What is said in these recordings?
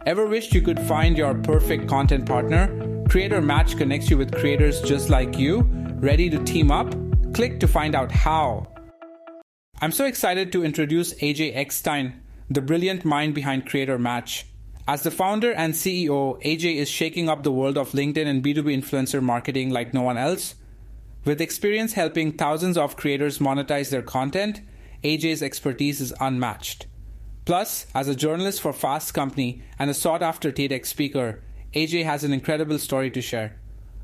Ever wished you could find your perfect content partner? Creator Match connects you with creators just like you, ready to team up? Click to find out how. I'm so excited to introduce AJ Eckstein, the brilliant mind behind Creator Match. As the founder and CEO, AJ is shaking up the world of LinkedIn and B2B influencer marketing like no one else. With experience helping thousands of creators monetize their content, AJ's expertise is unmatched. Plus, as a journalist for Fast Company and a sought-after TEDx speaker, AJ has an incredible story to share.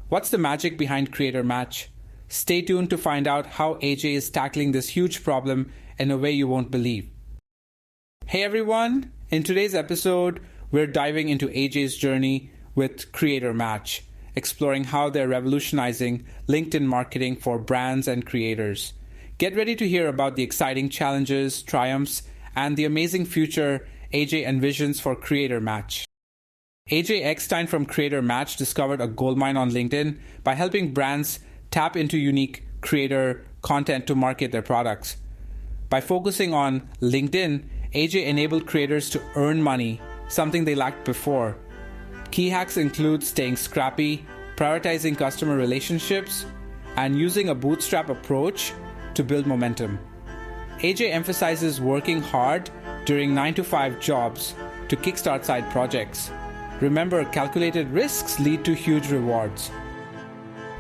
What's the magic behind Creator Match? Stay tuned to find out how AJ is tackling this huge problem in a way you won't believe. Hey everyone! In today's episode, we're diving into AJ's journey with Creator Match, exploring how they're revolutionizing LinkedIn marketing for brands and creators. Get ready to hear about the exciting challenges, triumphs, and the amazing future AJ envisions for Creator Match. AJ Eckstein from Creator Match discovered a goldmine on LinkedIn by helping brands tap into unique creator content to market their products. By focusing on LinkedIn, AJ enabled creators to earn money, something they lacked before. Key hacks include staying scrappy, prioritizing customer relationships, and using a bootstrap approach to build momentum. AJ emphasizes working hard during 9-to-5 jobs to kickstart side projects. Remember, calculated risks lead to huge rewards.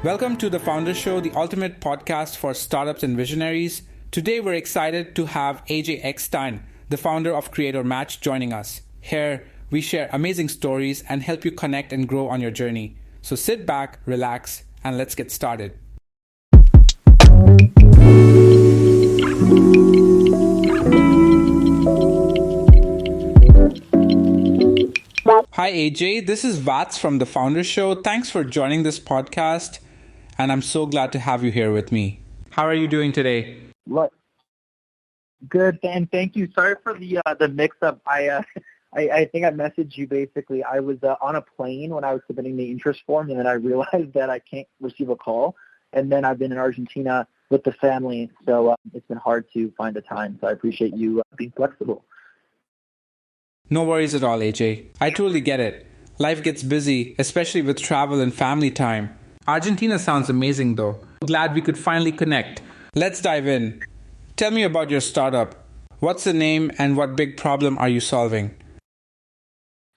Welcome to the Founder Show, the ultimate podcast for startups and visionaries. Today we're excited to have AJ Eckstein, the founder of Creator Match, joining us. Here, we share amazing stories and help you connect and grow on your journey. So sit back, relax, and let's get started. Hi AJ, this is Vats from The Founder Show. Thanks for joining this podcast, and I'm so glad to have you here with me. How are you doing today? Good, and thank you. Sorry for the mix-up. I think I messaged you basically. I was on a plane when I was submitting the interest form, and then I realized that I can't receive a call. And then I've been in Argentina with the family, so it's been hard to find the time. So I appreciate you being flexible. No worries at all, AJ. I totally get it. Life gets busy, especially with travel and family time. Argentina sounds amazing though. Glad we could finally connect. Let's dive in. Tell me about your startup. What's the name and what big problem are you solving?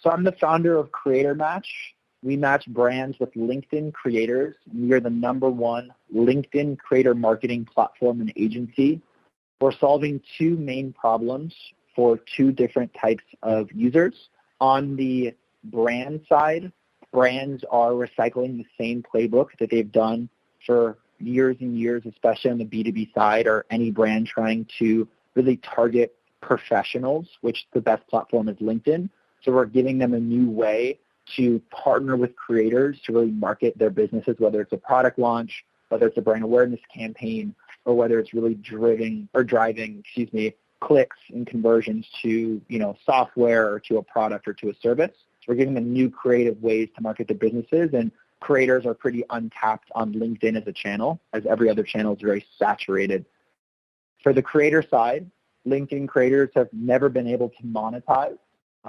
So I'm the founder of Creator Match. We match brands with LinkedIn creators. We are the #1 LinkedIn creator marketing platform and agency. We're solving two main problems for two different types of users. On the brand side, brands are recycling the same playbook that they've done for years and years, especially on the B2B side, or any brand trying to really target professionals, which the best platform is LinkedIn. So we're giving them a new way to partner with creators to really market their businesses, whether it's a product launch, whether it's a brand awareness campaign, or whether it's really driving clicks and conversions to, software or to a product or to a service. So we're giving them new creative ways to market their businesses, and creators are pretty untapped on LinkedIn as a channel, as every other channel is very saturated. For the creator side, LinkedIn creators have never been able to monetize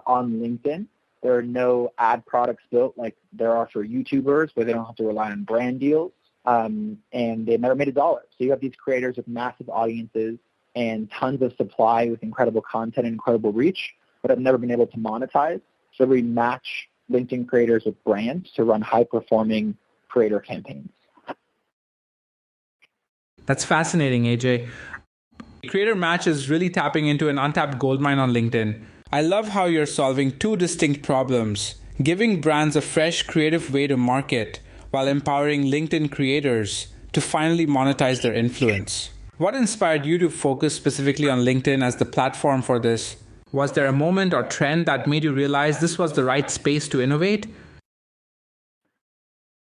on LinkedIn. There are no ad products built like there are for YouTubers, where they don't have to rely on brand deals, and they've never made $1. So you have these creators with massive audiences and tons of supply with incredible content and incredible reach, but have never been able to monetize. So we match LinkedIn creators with brands to run high-performing creator campaigns. That's fascinating, AJ. Creator Match is really tapping into an untapped goldmine on LinkedIn. I love how you're solving two distinct problems, giving brands a fresh, creative way to market while empowering LinkedIn creators to finally monetize their influence. What inspired you to focus specifically on LinkedIn as the platform for this? Was there a moment or trend that made you realize this was the right space to innovate?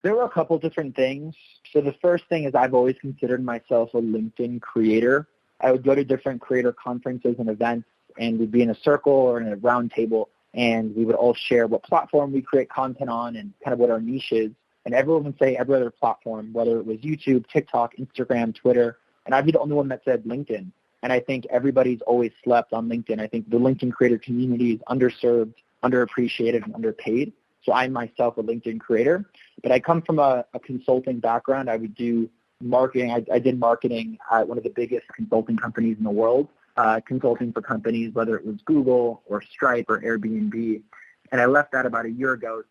There were a couple different things. So the first thing is I've always considered myself a LinkedIn creator. I would go to different creator conferences and events, and we'd be in a circle or in a round table, and we would all share what platform we create content on and kind of what our niche is. And everyone would say every other platform, whether it was YouTube, TikTok, Instagram, Twitter, and I'd be the only one that said LinkedIn. And I think everybody's always slept on LinkedIn. I think the LinkedIn creator community is underserved underappreciated and underpaid. So I'm myself a LinkedIn creator, but I come from a consulting background. I would do marketing. I did marketing at one of the biggest consulting companies in the world, consulting for companies, whether it was Google or Stripe or Airbnb. And I left that about a year ago.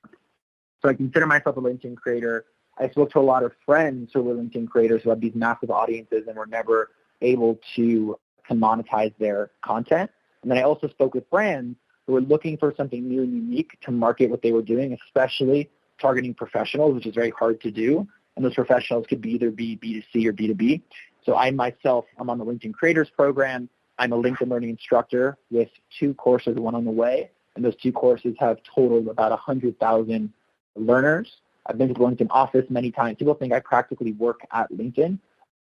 So I consider myself a LinkedIn creator. I spoke to a lot of friends who were LinkedIn creators who had these massive audiences and were never able to monetize their content. And then I also spoke with brands who were looking for something new and unique to market what they were doing, especially targeting professionals, which is very hard to do. And those professionals could be either B2C or B2B. So I'm on the LinkedIn Creators Program. I'm a LinkedIn Learning instructor with 2 courses, one on the way. And those 2 courses have totaled about 100,000 learners. I've been to the LinkedIn office many times. People think I practically work at LinkedIn,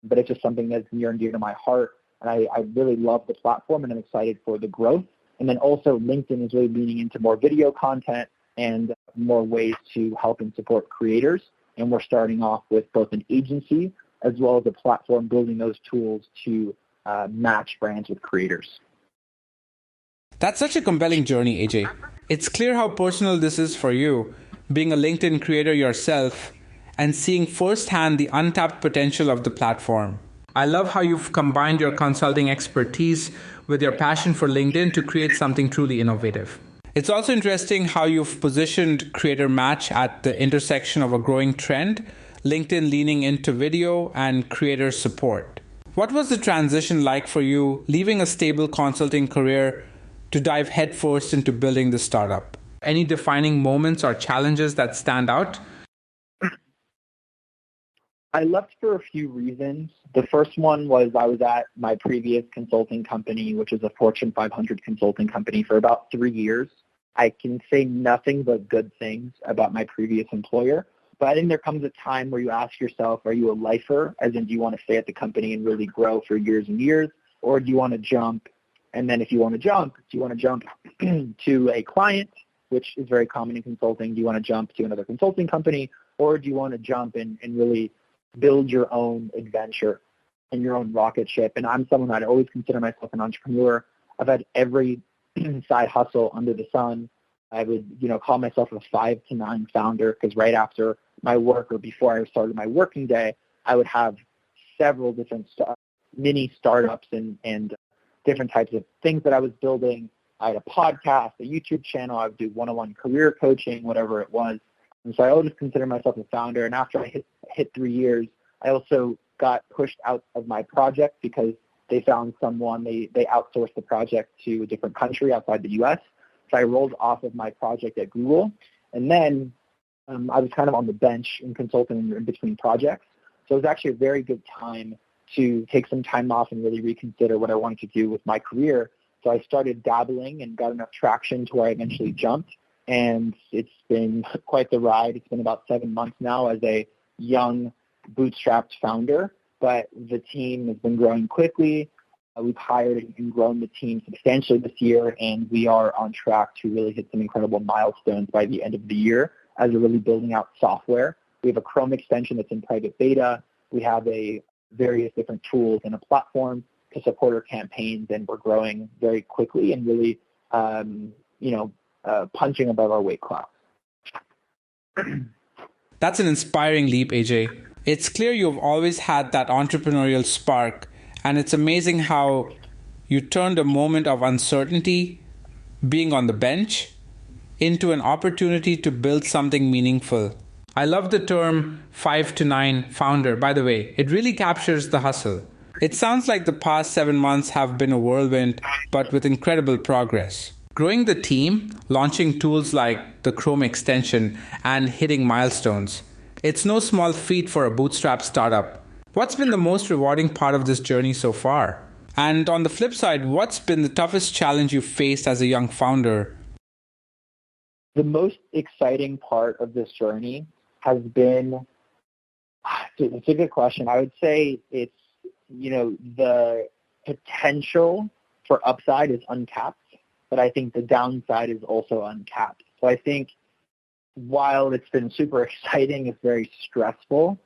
but it's just something that's near and dear to my heart. And I really love the platform, and I'm excited for the growth. And then also LinkedIn is really leaning into more video content and more ways to help and support creators. And we're starting off with both an agency as well as a platform building those tools to match brands with creators. That's such a compelling journey, AJ. It's clear how personal this is for you, being a LinkedIn creator yourself and seeing firsthand the untapped potential of the platform. I love how you've combined your consulting expertise with your passion for LinkedIn to create something truly innovative. It's also interesting how you've positioned Creator Match at the intersection of a growing trend, LinkedIn leaning into video and creator support. What was the transition like for you, leaving a stable consulting career to dive headfirst into building the startup? Any defining moments or challenges that stand out? I left for a few reasons. The first one was I was at my previous consulting company, which is a Fortune 500 consulting company, for about 3 years. I can say nothing but good things about my previous employer, but I think there comes a time where you ask yourself, are you a lifer, as in do you want to stay at the company and really grow for years and years, or do you want to jump? And then if you want to jump, do you want to jump to a client, which is very common in consulting? Do you want to jump to another consulting company, or do you want to jump and really build your own adventure and your own rocket ship? And I'm someone that I always consider myself an entrepreneur. I've had every side hustle under the sun. I would, call myself a 5 to 9 founder, because right after my work or before I started my working day, I would have several different mini startups and different types of things that I was building. I had a podcast, a YouTube channel. I would do one-on-one career coaching, whatever it was. And so I always consider myself a founder. And after I hit 3 years, I also got pushed out of my project because they found someone, they outsourced the project to a different country outside the U.S. So I rolled off of my project at Google. And then I was kind of on the bench in consulting in between projects. So it was actually a very good time to take some time off and really reconsider what I wanted to do with my career. So I started dabbling and got enough traction to where I eventually jumped. And it's been quite the ride. It's been about 7 months now as a young bootstrapped founder, but the team has been growing quickly. We've hired and grown the team substantially this year, and we are on track to really hit some incredible milestones by the end of the year as we're really building out software. We have a Chrome extension that's in private beta. We have various different tools and a platform to support our campaigns, and we're growing very quickly and really, punching above our weight class. That's an inspiring leap, AJ. It's clear you've always had that entrepreneurial spark, and it's amazing how you turned a moment of uncertainty, being on the bench, into an opportunity to build something meaningful. I love the term 5 to 9 founder. By the way, it really captures the hustle. It sounds like the past 7 months have been a whirlwind, but with incredible progress. Growing the team, launching tools like the Chrome extension, and hitting milestones. It's no small feat for a bootstrap startup. What's been the most rewarding part of this journey so far? And on the flip side, what's been the toughest challenge you've faced as a young founder? The most exciting part of this journey has been, it's a good question. I would say it's, the potential for upside is uncapped, but I think the downside is also uncapped. So I think while it's been super exciting, it's very stressful,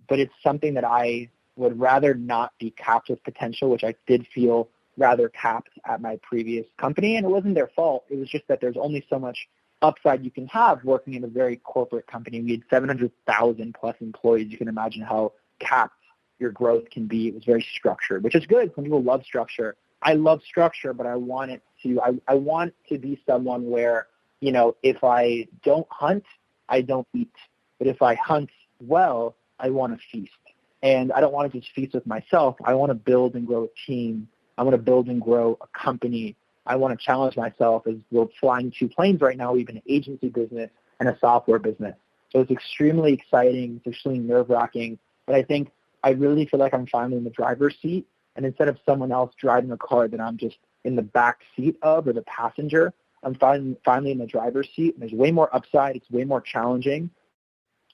but it's something that I would rather not be capped with potential, which I did feel rather capped at my previous company, and it wasn't their fault. It was just that there's only so much upside you can have working in a very corporate company. We had 700,000 plus employees. You can imagine how capped your growth can be. It was very structured, which is good. Some people love structure. I love structure, but I want to be someone where, if I don't hunt, I don't eat. But if I hunt well, I want to feast. And I don't want to just feast with myself. I want to build and grow a team. I want to build and grow a company. I want to challenge myself as we're flying 2 planes right now. We have an agency business and a software business. So it's extremely exciting. It's extremely nerve-wracking. But I think I really feel like I'm finally in the driver's seat. And instead of someone else driving a car that I'm just in the back seat of or the passenger, I'm finally in the driver's seat. And there's way more upside. It's way more challenging.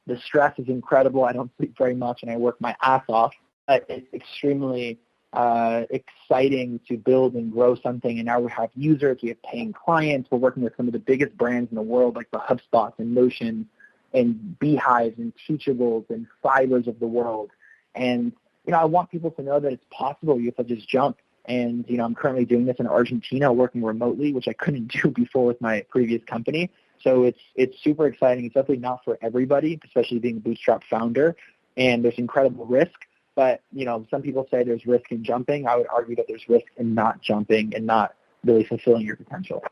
The stress is incredible. I don't sleep very much, and I work my ass off. But it's extremely exciting to build and grow something. And now we have users. We have paying clients. We're working with some of the biggest brands in the world, like the HubSpots and Notion and Beehives and Teachables and Fibers of the world. And, I want people to know that it's possible if I just jump. And, I'm currently doing this in Argentina, working remotely, which I couldn't do before with my previous company. So it's super exciting. It's definitely not for everybody, especially being a bootstrap founder. And there's incredible risk. But, some people say there's risk in jumping. I would argue that there's risk in not jumping and not really fulfilling your potential.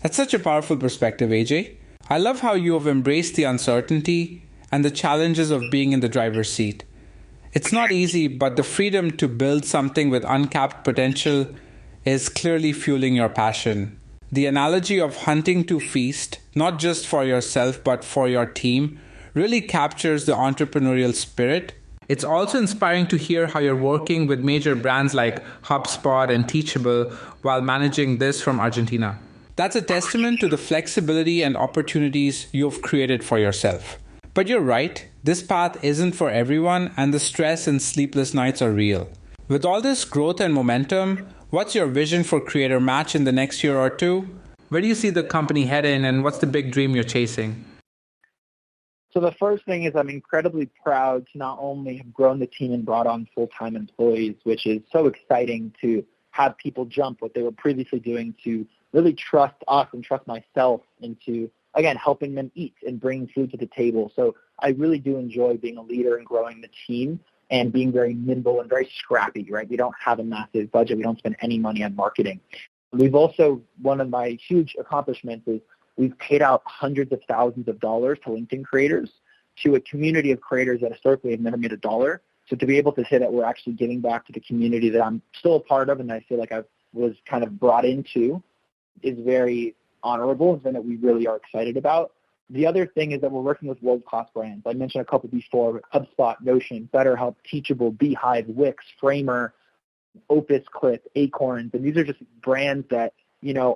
That's such a powerful perspective, AJ. I love how you have embraced the uncertainty and the challenges of being in the driver's seat. It's not easy, but the freedom to build something with uncapped potential is clearly fueling your passion. The analogy of hunting to feast, not just for yourself but for your team, really captures the entrepreneurial spirit. It's also inspiring to hear how you're working with major brands like HubSpot and Teachable while managing this from Argentina. That's a testament to the flexibility and opportunities you've created for yourself. But you're right, this path isn't for everyone, and the stress and sleepless nights are real. With all this growth and momentum, what's your vision for Creator Match in the next year or two? Where do you see the company heading, and what's the big dream you're chasing? So the first thing is I'm incredibly proud to not only have grown the team and brought on full-time employees, which is so exciting to have people jump what they were previously doing, to really trust us and trust myself into, again, helping them eat and bringing food to the table. So I really do enjoy being a leader and growing the team and being very nimble and very scrappy, right? We don't have a massive budget. We don't spend any money on marketing. We've also, one of my huge accomplishments is we've paid out hundreds of thousands of dollars to LinkedIn creators, to a community of creators that historically have never made a dollar. So to be able to say that we're actually giving back to the community that I'm still a part of and I feel like I was kind of brought into is very honorable and something that we really are excited about. The other thing is that we're working with world-class brands. I mentioned a couple before: HubSpot, Notion, BetterHelp, Teachable, Beehive, Wix, Framer, Opus Clip, Acorns, and these are just brands that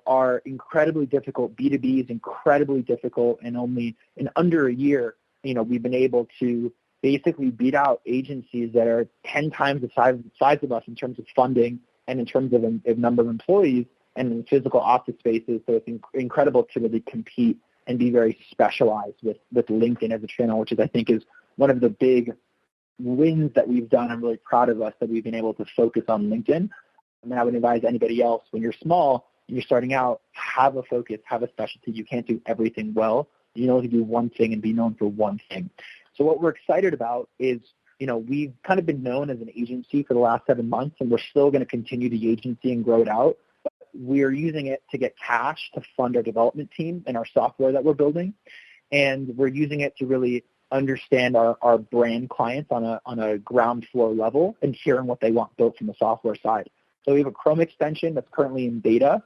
are incredibly difficult. B2B is incredibly difficult, and only in under a year, we've been able to basically beat out agencies that are 10 times the size of us in terms of funding and in terms of a number of employees and in physical office spaces. So it's incredible to really compete and be very specialized with LinkedIn as a channel, which I think is one of the big wins that we've done. I'm really proud of us that we've been able to focus on LinkedIn. I would advise anybody else, when you're small and you're starting out, have a focus, have a specialty. You can't do everything well. You can only do one thing and be known for one thing. So what we're excited about is, we've kind of been known as an agency for the last 7 months, and we're still going to continue the agency and grow it out. We're using it to get cash to fund our development team and our software that we're building. And we're using it to really understand our brand clients on a ground floor level and hearing what they want built from the software side. So we have a Chrome extension that's currently in beta,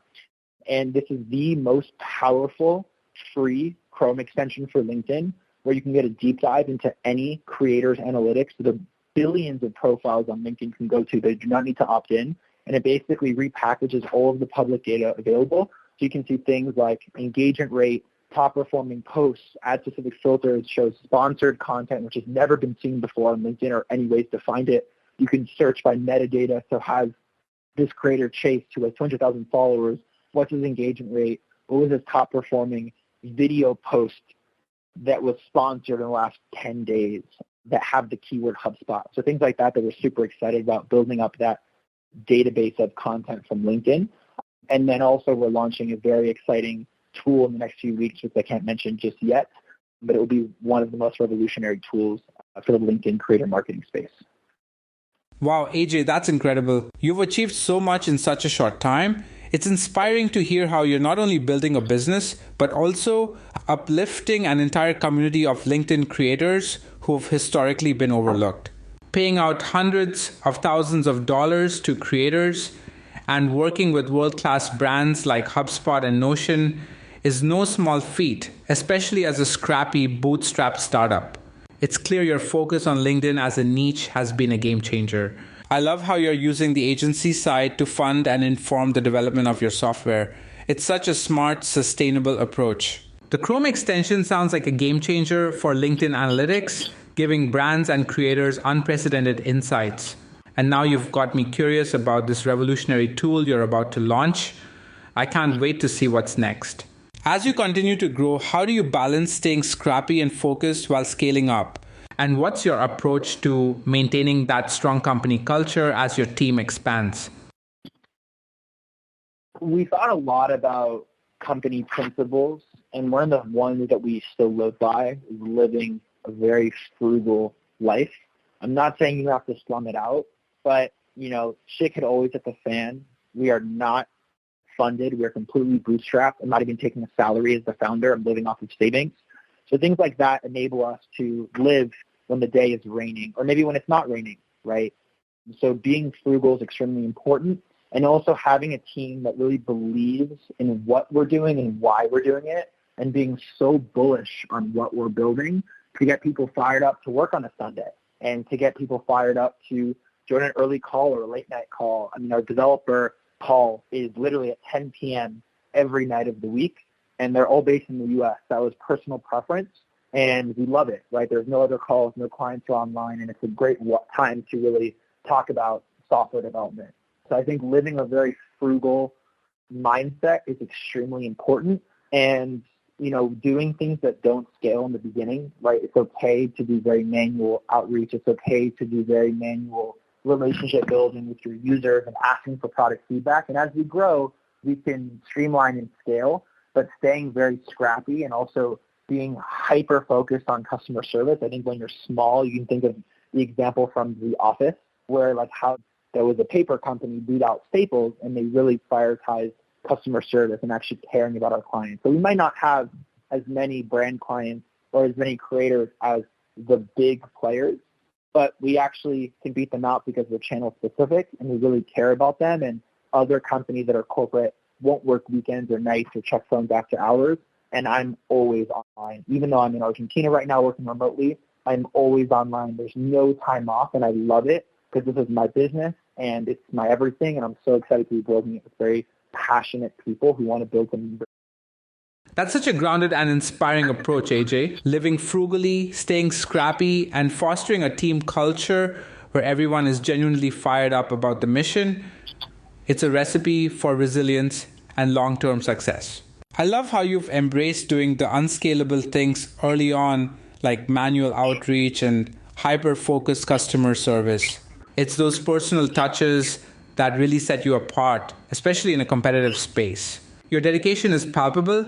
and this is the most powerful free Chrome extension for LinkedIn, where you can get a deep dive into any creator's analytics. So the billions of profiles on LinkedIn can go to. They do not need to opt in. And it basically repackages all of the public data available. So you can see things like engagement rate, top performing posts, add specific filters, shows sponsored content, which has never been seen before on LinkedIn or any ways to find it. You can search by metadata. So has this creator Chase, who has 200,000 followers, what's his engagement rate? What was his top performing video post that was sponsored in the last 10 days that have the keyword HubSpot? So things like that we're super excited about, building up that database of content from LinkedIn. And then also we're launching a very exciting tool in the next few weeks, which I can't mention just yet, but it will be one of the most revolutionary tools for the LinkedIn creator marketing space. Wow, AJ, that's incredible. You've achieved so much in such a short time. It's inspiring to hear how you're not only building a business, but also uplifting an entire community of LinkedIn creators who have historically been overlooked. Paying out hundreds of thousands of dollars to creators and working with world-class brands like HubSpot and Notion is no small feat, especially as a scrappy bootstrap startup. It's clear your focus on LinkedIn as a niche has been a game changer. I love how you're using the agency side to fund and inform the development of your software. It's such a smart, sustainable approach. The Chrome extension sounds like a game changer for LinkedIn Analytics, giving brands and creators unprecedented insights. And now you've got me curious about this revolutionary tool you're about to launch. I can't wait to see what's next. As you continue to grow, how do you balance staying scrappy and focused while scaling up? And what's your approach to maintaining that strong company culture as your team expands? We thought a lot about company principles, and one of the ones that we still live by is living a very frugal life. I'm not saying you have to slum it out, but, shit could always hit the fan. We are not funded. We are completely bootstrapped. I'm not even taking a salary as the founder. I'm living off of savings. So things like that enable us to live when the day is raining, or maybe when it's not raining, right? So being frugal is extremely important, and also having a team that really believes in what we're doing and why we're doing it, and being so bullish on what we're building to get people fired up to work on a Sunday, and to get people fired up to join an early call or a late night call. I mean, our developer call is literally at 10 p.m. every night of the week, and they're all based in the U.S. That was personal preference, and we love it, right? There's no other calls, no clients are online, and it's a great time to really talk about software development. So I think living a very frugal mindset is extremely important, and doing things that don't scale in the beginning, right? It's okay to do very manual outreach. It's okay to do very manual relationship building with your users and asking for product feedback. And as we grow, we can streamline and scale, but staying very scrappy and also being hyper-focused on customer service. I think when you're small, you can think of the example from The Office, where how there was a paper company beat out Staples, and they really prioritized customer service and actually caring about our clients. So we might not have as many brand clients or as many creators as the big players, but we actually can beat them out because we're channel specific and we really care about them. And other companies that are corporate won't work weekends or nights or check phones after hours. And I'm always online. Even though I'm in Argentina right now working remotely, I'm always online. There's no time off, and I love it because this is my business and it's my everything. And I'm so excited to be building it with very passionate people who want to build something. That's such a grounded and inspiring approach, AJ. Living frugally, staying scrappy, and fostering a team culture where everyone is genuinely fired up about the mission. It's a recipe for resilience and long-term success. I love how you've embraced doing the unscalable things early on, like manual outreach and hyper-focused customer service. It's those personal touches that really set you apart, especially in a competitive space. Your dedication is palpable.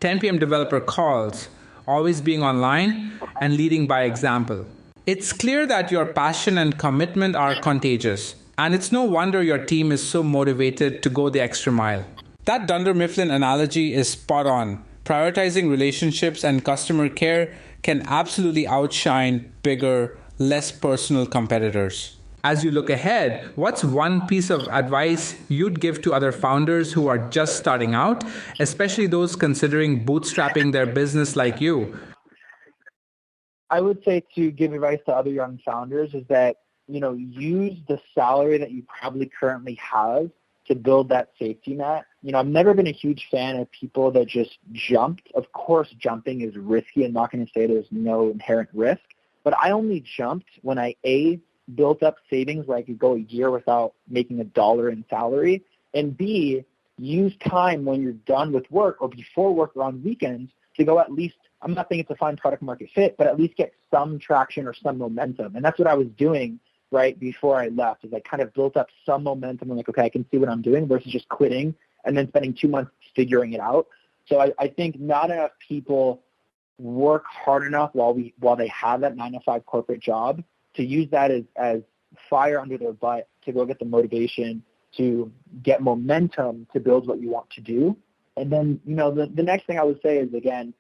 10 p.m. developer calls, always being online, and leading by example. It's clear that your passion and commitment are contagious, and it's no wonder your team is so motivated to go the extra mile. That Dunder Mifflin analogy is spot on. Prioritizing relationships and customer care can absolutely outshine bigger, less personal competitors. As you look ahead, what's one piece of advice you'd give to other founders who are just starting out, especially those considering bootstrapping their business like you? I would say to give advice to other young founders is that, use the salary that you probably currently have to build that safety net. I've never been a huge fan of people that just jumped. Of course, jumping is risky. I'm not going to say there's no inherent risk, but I only jumped when I, built up savings where I could go a year without making $1 in salary, and B, use time when you're done with work or before work or on weekends to go at least, I'm not saying it's a fine product market fit, but at least get some traction or some momentum. And that's what I was doing right, before I left, is I kind of built up some momentum. I'm like, okay, I can see what I'm doing versus just quitting and then spending 2 months figuring it out. So I think not enough people work hard enough while they have that 9-to-5 corporate job to use that as fire under their butt to go get the motivation to get momentum to build what you want to do. And then, the next thing I would say is, again,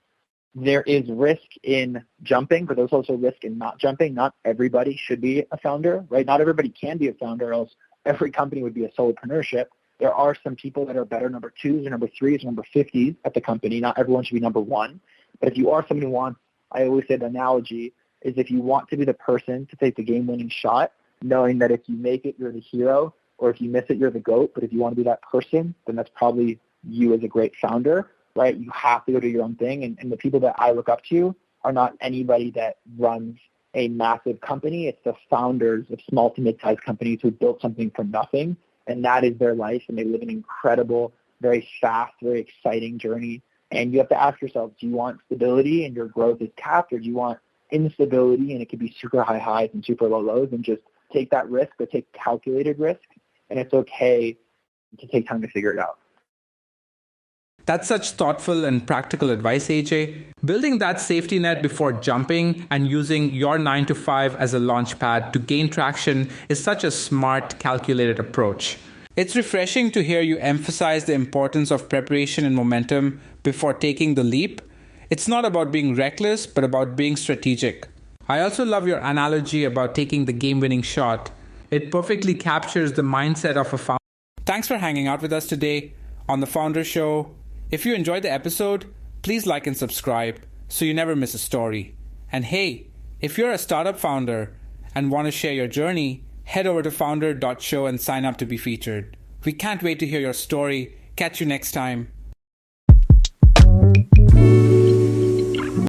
there is risk in jumping, but there's also risk in not jumping. Not everybody should be a founder, right? Not everybody can be a founder, else every company would be a solopreneurship. There are some people that are better number 2s or number 3s or number 50s at the company. Not everyone should be number 1. But if you are someone who wants, I always say the analogy is, if you want to be the person to take the game-winning shot, knowing that if you make it, you're the hero, or if you miss it, you're the GOAT. But if you want to be that person, then that's probably you as a great founder, right? You have to go do your own thing. And the people that I look up to are not anybody that runs a massive company. It's the founders of small to mid-sized companies who built something from nothing, and that is their life, and they live an incredible, very fast, very exciting journey. And you have to ask yourself, do you want stability and your growth is capped, or do you want instability and it could be super high highs and super low lows? And just take that risk, but take calculated risk, and it's okay to take time to figure it out. That's such thoughtful and practical advice, AJ. Building that safety net before jumping and using your 9-to-5 as a launch pad to gain traction is such a smart, calculated approach. It's refreshing to hear you emphasize the importance of preparation and momentum before taking the leap. It's not about being reckless, but about being strategic. I also love your analogy about taking the game-winning shot. It perfectly captures the mindset of a founder. Thanks for hanging out with us today on The Founder Show. If you enjoyed the episode, please like and subscribe so you never miss a story. And hey, if you're a startup founder and want to share your journey, head over to founder.show and sign up to be featured. We can't wait to hear your story. Catch you next time.